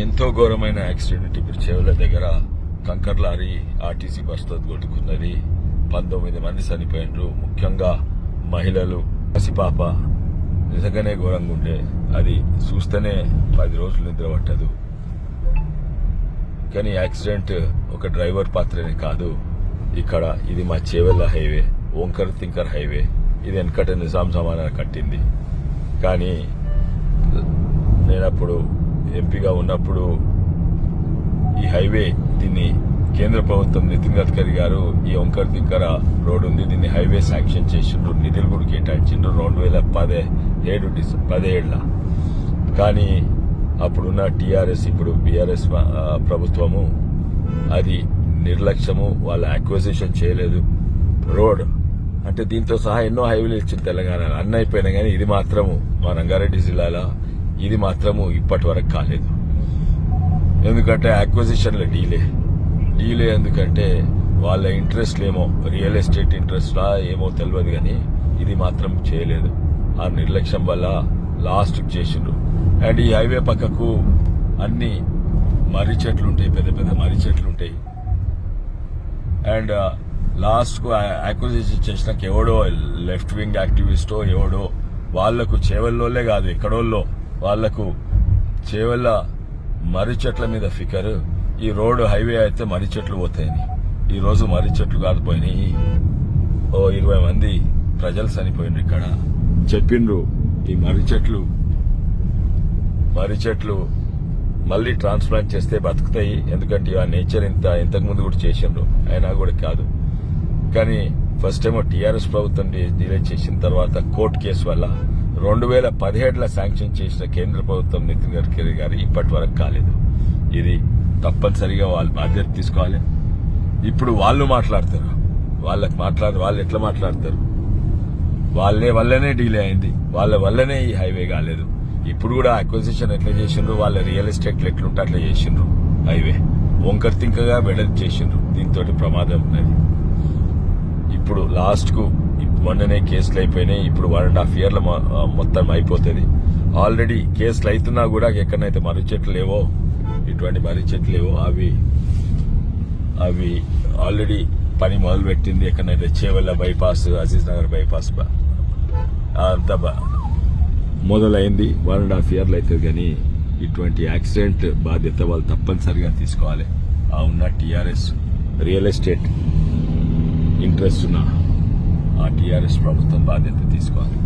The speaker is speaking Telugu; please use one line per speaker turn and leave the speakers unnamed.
ఎంతో ఘోరమైన యాక్సిడెంట్ ఇప్పుడు చెవుల దగ్గర కంకర్ లారీ ఆర్టీసీ బస్తో కొట్టుకున్నది. 19 మంది చనిపోయినరు, ముఖ్యంగా మహిళలు, పసిపాప. నిజంగానే ఘోరంగా ఉండే. అది చూస్తేనే 10 రోజులు నిద్ర పట్టదు. కానీ యాక్సిడెంట్ ఒక డ్రైవర్ పాత్రనే కాదు. ఇక్కడ ఇది మా చేవెళ్ళ హైవే, ఓంకర్ తింకర్ హైవే. ఇది వెనకట నిజాం జమానా కట్టింది. కానీ నేనప్పుడు ఎంపీగా ఉన్నప్పుడు ఈ హైవే దీన్ని కేంద్ర ప్రభుత్వం నితిన్ గడ్కరీ గారు ఈ ఓంకర్ తింకర రోడ్ ఉంది, దీన్ని హైవే శాంక్షన్ చేసిండ్రు, నిధులు కూడా కేటాయించిండ్రు 2017. కానీ అప్పుడున్న టీఆర్ఎస్, ఇప్పుడు బీఆర్ఎస్ ప్రభుత్వము అది నిర్లక్ష్యము, వాళ్ళ అక్విజిషన్ చేయలేదు. రోడ్ అంటే దీంతో సహా ఎన్నో హైవేలు ఇచ్చింది తెలంగాణ, అన్నీ అయిపోయినా కానీ ఇది మాత్రము మా రంగారెడ్డి జిల్లాలో ఇది మాత్రము ఇప్పటి వరకు కాలేదు. ఎందుకంటే అక్విజిషన్లో డీలే ఎందుకంటే వాళ్ళ ఇంట్రెస్ట్లేమో రియల్ ఎస్టేట్ ఇంట్రెస్ట్లా ఏమో తెలియదు, కానీ ఇది మాత్రం చేయలేదు. ఆ నిర్లక్ష్యం వల్ల లాస్ట్ చేసిండ్రు. అండ్ ఈ హైవే పక్కకు అన్ని మర్రి చెట్లు ఉంటాయి, పెద్ద పెద్ద మర్రి చెట్లు ఉంటాయి. అండ్ లాస్ట్ కు అక్విజిషన్ చేసినాక ఎవడో లెఫ్ట్ వింగ్ యాక్టివిస్టో ఎవడో వాళ్లకు చేవెల్లోలే కాదు ఎక్కడోళ్ళో వాళ్లకు చేవెళ్ళ మర్రి చెట్ల మీద ఫికర్, ఈ రోడ్డు హైవే అయితే మర్రి చెట్లు పోతాయని. ఈ రోజు మర్రి చెట్లు కాలిపోయినాయి. 20 మంది ప్రజలు చనిపోయినారు. ఇక్కడ చెప్పిండ్రు ఈ మర్రి చెట్లు మళ్ళీ ట్రాన్స్ప్లాంట్ చేస్తే బతుకుతాయి, ఎందుకంటే ఆ నేచర్ ఇంతకు ముందు కూడా చేసిండ్రు, అయినా కూడా కాదు. కానీ ఫస్ట్ ఏమో టీఆర్ఎస్ ప్రభుత్వం డిలే చేసిన తర్వాత కోర్టు కేసు వల్ల 2017లో శాంక్షన్ చేసిన కేంద్ర ప్రభుత్వం నితిన్ గడ్కరీ గారు ఇప్పటి వరకు కాలేదు. ఇది తప్పనిసరిగా వాళ్ళు బాధ్యత తీసుకోవాలి. ఇప్పుడు వాళ్ళు మాట్లాడతారు, వాళ్ళు ఎట్లా మాట్లాడతారు? వాళ్ళ వల్లనే డిలే అయింది, వాళ్ళ వల్లనే ఈ హైవే కాలేదు. ఇప్పుడు కూడా అక్విజిషన్ ఎట్లా చేసిండ్రు, వాళ్ళ రియల్ ఎస్టేట్లు ఎట్లుంటే అట్లా చేసిండ్రు. హైవే ఓంకర్ తింకగా వెడల్పు చేసిండ్రు, దీంతో ప్రమాదం ఉన్నది. ఇప్పుడు లాస్ట్ కు మొన్ననే కేసులు అయిపోయినాయి. ఇప్పుడు 1.5 yearలో మొత్తం అయిపోతుంది. ఆల్రెడీ కేసులు అవుతున్నా కూడా ఎక్కడైతే మర్రి చెట్లు లేవో, ఇటువంటి మర్రి చెట్లు లేవో అవి ఆల్రెడీ పని మొదలు పెట్టింది. ఎక్కడైతే చేవెళ్ళ బైపాస్, అజీజ్ నగర్ బైపాస్ అంతా మొదలైంది. 1.5 yearలో అవుతుంది. కానీ ఇటువంటి యాక్సిడెంట్ బాధ్యత వాళ్ళు తప్పనిసరిగా తీసుకోవాలి. ఆ ఉన్న టీఆర్ఎస్ రియల్ ఎస్టేట్ ఇంట్రెస్ట్ ఉన్న ఆ టీఆర్ఎస్ ప్రభుత్వం బాధ్యత తీసుకోవాలి.